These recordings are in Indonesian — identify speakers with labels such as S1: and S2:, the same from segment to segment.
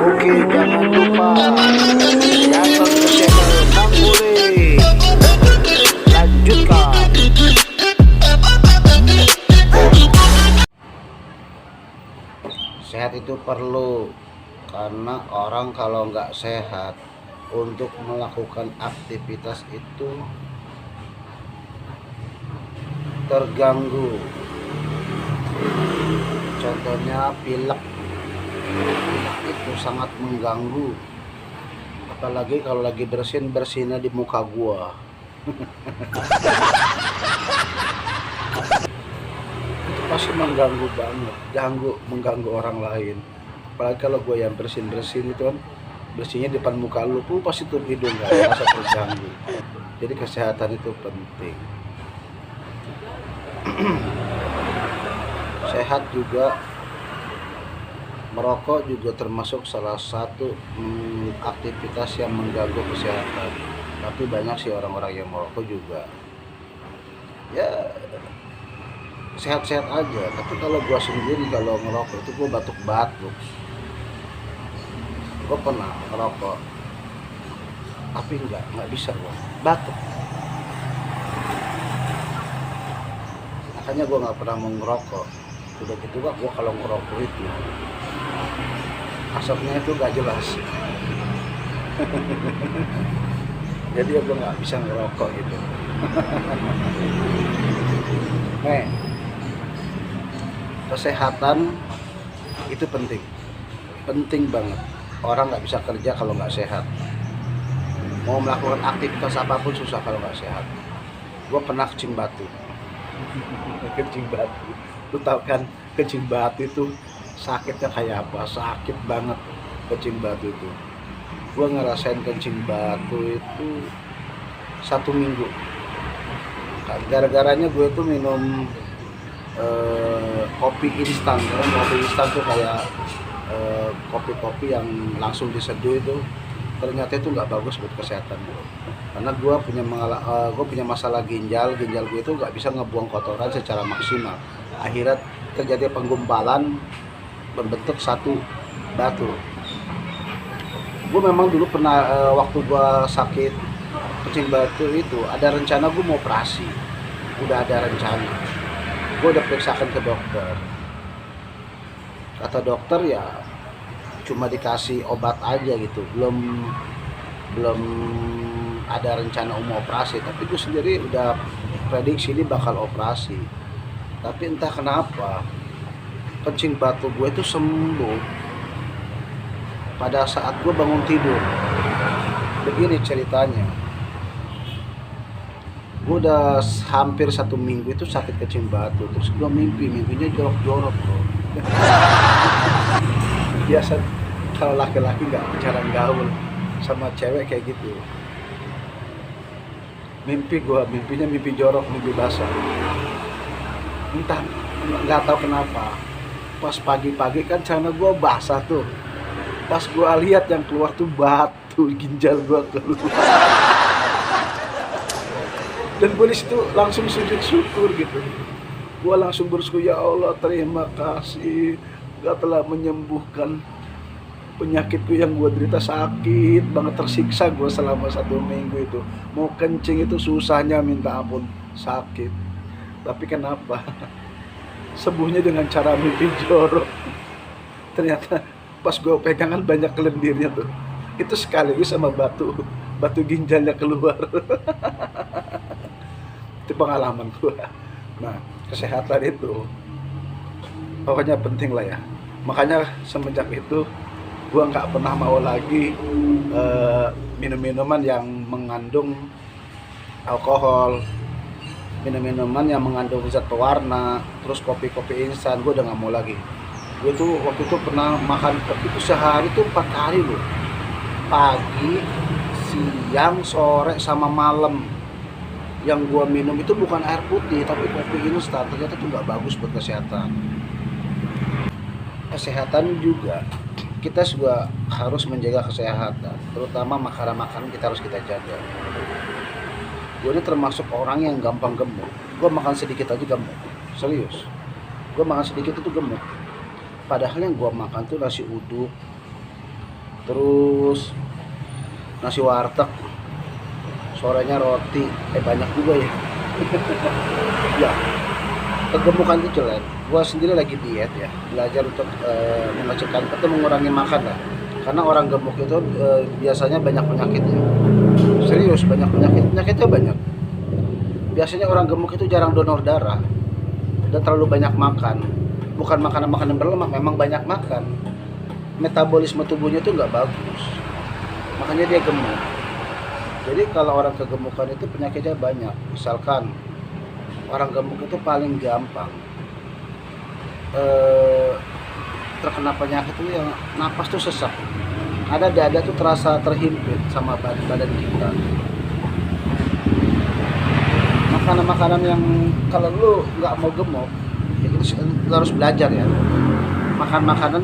S1: Oke, jangan lupa datang ke channel Bang Bule. Lanjutkan. Sehat itu perlu, karena orang kalau nggak sehat untuk melakukan aktivitas itu terganggu. Contohnya pilek itu sangat mengganggu, apalagi kalau lagi bersinnya di muka gua. Itu pasti mengganggu banget, mengganggu orang lain, apalagi kalau gua yang bersin itu kan bersihnya depan muka lu pun pasti tuh hidung nggak merasa terganggu. Jadi kesehatan itu penting. Sehat juga, merokok juga termasuk salah satu aktivitas yang mengganggu kesehatan. Tapi banyak sih orang-orang yang merokok juga ya sehat-sehat aja. Tapi kalau gua sendiri kalau ngerokok itu gua batuk-batuk. Gua pernah ngerokok tapi nggak bisa gua batuk. Makanya gua nggak pernah mau ngerokok. Udah gitu gua kalau ngerokok itu asapnya itu gak jelas. Jadi ya gue nggak bisa ngerokok gitu. Nih, kesehatan itu penting banget. Orang nggak bisa kerja kalau nggak sehat. Mau melakukan aktivitas apapun susah kalau nggak sehat. Gue pernah kencing batu. Kencing batu, lu tahu kan kencing batu itu sakitnya kayak apa? Sakit banget kencing batu itu. Gue ngerasain kencing batu itu 1 minggu. Gara-garanya gue tuh minum kopi instan. Kopi instan tuh kayak kopi-kopi yang langsung diseduh itu. Ternyata itu nggak bagus buat kesehatan gue. Karena gue punya masalah ginjal gue itu nggak bisa ngebuang kotoran secara maksimal. Akhirnya terjadi penggumpalan, berbentuk satu batu. Gue memang dulu pernah waktu gue sakit kencing batu itu ada rencana gue mau operasi, udah ada rencana. Gue udah periksakan ke dokter. Kata dokter ya cuma dikasih obat aja gitu, belum ada rencana mau operasi. Tapi gue sendiri udah prediksi ini bakal operasi. Tapi entah kenapa kencing batu gue itu sembuh pada saat gue bangun tidur. Begini ceritanya, gue udah hampir 1 minggu itu sakit kencing batu. Terus gue mimpinya jorok-jorok bro. Biasa kalau laki-laki nggak jarang gaul sama cewek kayak gitu. Mimpinya mimpi jorok, mimpi basah. Entah nggak tahu kenapa. Pas pagi-pagi kan celana gue basah tuh. Pas gue lihat yang keluar tuh batu, ginjal gue keluar. Dan gue di situ langsung sujud syukur gitu. Gue langsung bersyukur, ya Allah terima kasih, Gak telah menyembuhkan penyakitku yang gue derita. Sakit banget, tersiksa gue selama 1 minggu itu. Mau kencing itu susahnya minta ampun, sakit. Tapi kenapa? Sembuhnya dengan cara mimpi jorok. Ternyata pas gue pegangan banyak lendirnya tuh. Itu sekaligus sama batu ginjalnya keluar. Itu pengalaman gue. Nah, kesehatan itu pokoknya penting lah ya. Makanya semenjak itu gue nggak pernah mau lagi minum-minuman yang mengandung alkohol, minum-minuman yang mengandung zat pewarna, terus kopi-kopi instan. Gue udah nggak mau lagi. Gue tuh waktu itu pernah makan kopi itu sehari tuh 4 kali loh, pagi, siang, sore, sama malam. Yang gue minum itu bukan air putih tapi kopi instan. Ternyata tuh nggak bagus buat kesehatan. Kesehatan juga, kita juga harus menjaga kesehatan, terutama makanan kita harus kita jaga. Gue ini termasuk orang yang gampang gemuk. Gue makan sedikit aja gemuk, serius. Gue makan sedikit itu gemuk. Padahal yang gue makan tuh nasi uduk, terus nasi warteg, sorenya roti, banyak juga ya. Ya, kegemukan itu jelek. Gua sendiri lagi diet ya, belajar untuk mengecilkan atau mengurangi makan lah. Karena orang gemuk itu biasanya banyak penyakitnya. Serius, banyak penyakitnya banyak. Biasanya orang gemuk itu jarang donor darah dan terlalu banyak makan. Bukan makanan-makanan berlemak, memang banyak makan. Metabolisme tubuhnya itu nggak bagus, makanya dia gemuk. Jadi kalau orang kegemukan itu penyakitnya banyak. Misalkan orang gemuk itu paling gampang terkena penyakit itu yang napas tuh sesak. Ada dada tuh terasa terhimpit sama badan kita. Makanan-makanan yang kalau lu nggak mau gemuk, ya lu harus belajar ya. Makan makanan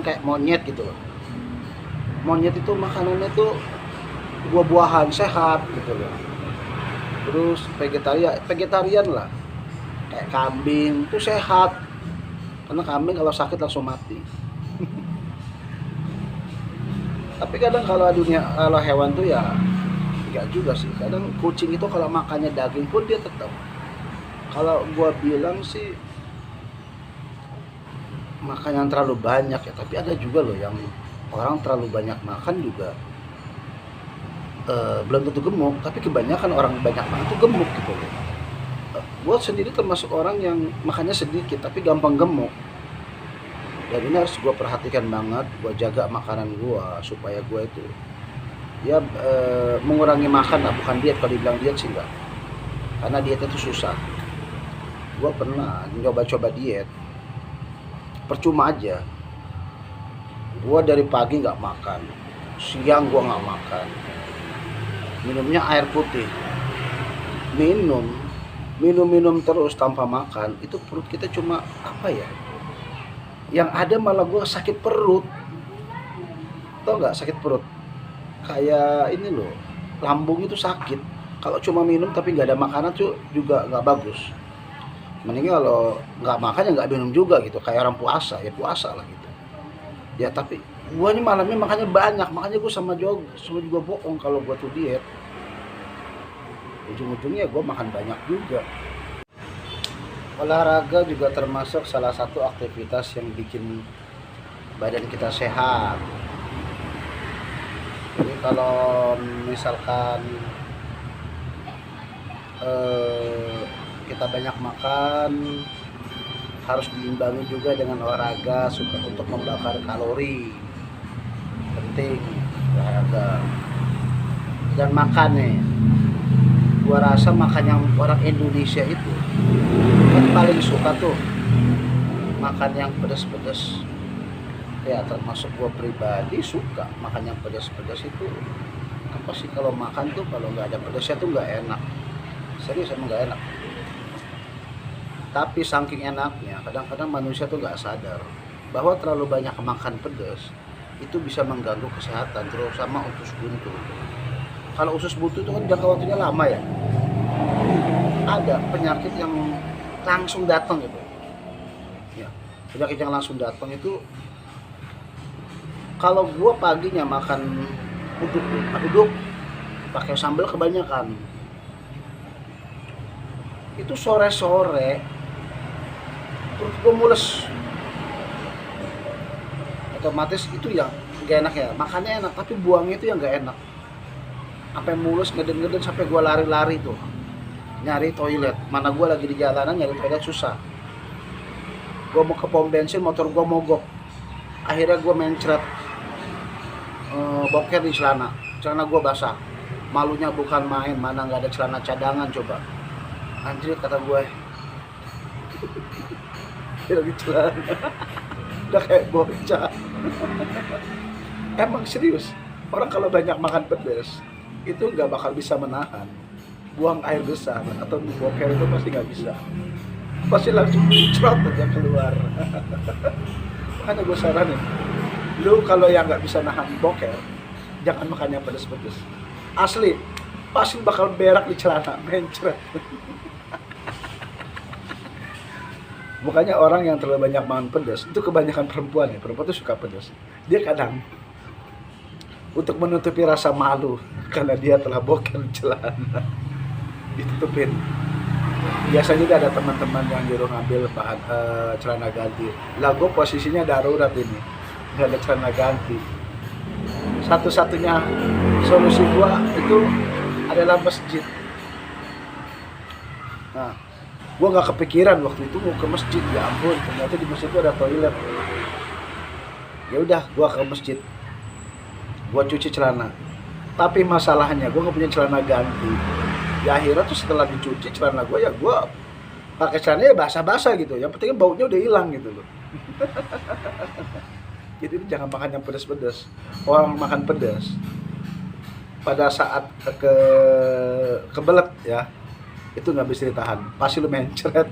S1: kayak monyet gitu loh. Monyet itu makanannya tuh buah-buahan sehat gitu loh. Terus vegetarian lah, kayak kambing itu sehat, karena kambing kalau sakit langsung mati. Tapi kadang kalau hewan tuh ya enggak juga sih. Kadang kucing itu kalau makannya daging pun dia tetap, kalau gua bilang sih makan yang terlalu banyak ya. Tapi ada juga loh yang orang terlalu banyak makan juga belum tentu gemuk, tapi kebanyakan orang banyak makan itu gemuk gitu loh. Gue sendiri termasuk orang yang makannya sedikit tapi gampang gemuk, dan ini harus gue perhatikan banget. Gue jaga makanan gue supaya gue itu ya mengurangi makan lah, bukan diet. Kalau dibilang diet sih enggak, karena diet itu susah. Gue pernah coba diet, percuma aja. Gue dari pagi nggak makan, siang gue nggak makan, minumnya air putih, minum terus tanpa makan. Itu perut kita cuma apa ya, yang ada malah gue sakit perut. Tau nggak, sakit perut kayak ini loh, lambung itu sakit kalau cuma minum tapi nggak ada makanan tuh juga nggak bagus. Mending kalau nggak makan ya nggak minum juga gitu, kayak orang puasa ya puasa lah gitu ya. Tapi gua ini malamnya makannya banyak, makanya gua sama juga bohong kalau gua tuh diet. Ujung-ujungnya gua makan banyak juga. Olahraga juga termasuk salah satu aktivitas yang bikin badan kita sehat. Jadi kalau misalkan kita banyak makan, harus diimbangi juga dengan olahraga untuk membakar kalori. Penting olahraga dan makan nih. Gua rasa makan yang orang Indonesia itu kan paling suka tuh makan yang pedas-pedas ya, termasuk gua pribadi suka makan yang pedas-pedas. Itu apa sih, kalau makan tuh kalau nggak ada pedasnya tuh nggak enak. Serius, emang nggak enak. Tapi saking enaknya, kadang-kadang manusia tuh nggak sadar bahwa terlalu banyak makan pedas itu bisa mengganggu kesehatan, terutama usus buntu. Kalau usus buntu itu kan jangka waktunya lama ya. Ada penyakit yang langsung datang gitu. Ya, penyakit yang langsung datang itu kalau gua paginya makan uduk pakai sambal kebanyakan, itu sore-sore perut gue mules, otomatis itu yang gak enak ya. Makannya enak tapi buangnya itu yang gak enak, sampai mules ngeden-ngeden sampai gue lari-lari tuh nyari toilet. Mana gue lagi di jalanan nyari toilet susah. Gue mau ke pom bensin, motor gue mogok, akhirnya gue mencret boker di celana gue basah. Malunya bukan main, mana nggak ada celana cadangan coba. Anjir, kata gue lagi celana udah kayak bocah. Emang serius, orang kalau banyak makan pedas itu nggak bakal bisa menahan buang air besar atau boker, itu pasti nggak bisa, pasti langsung cerot aja keluar. Makanya gue saranin lu kalau yang nggak bisa nahan boker jangan makan yang pedas-pedas. Asli pasti bakal berak di celana, mencret. Bukannya orang yang terlalu banyak makan pedas, itu kebanyakan perempuan ya. Perempuan tuh suka pedas. Dia kadang untuk menutupi rasa malu karena dia telah boker celana, ditutupin. Biasanya juga ada teman-teman yang nyuruh ngambil bahan celana ganti. Lah gue posisinya darurat ini, nggak ada celana ganti. Satu-satunya solusi gue itu adalah masjid. Nah, gue nggak kepikiran waktu itu mau ke masjid, ya ampun, ternyata di masjid itu ada toilet. Ya udah, gue ke masjid, gue cuci celana. Tapi masalahnya gue nggak punya celana ganti. Ya akhirnya tuh setelah dicuci celana gue, ya gue pakai celana ya basah-basah gitu. Yang penting baunya udah hilang gitu loh. Jadi jangan makan yang pedas-pedas. Orang makan pedas pada saat kebelet ya, itu nggak bisa ditahan, pasti lu mencret.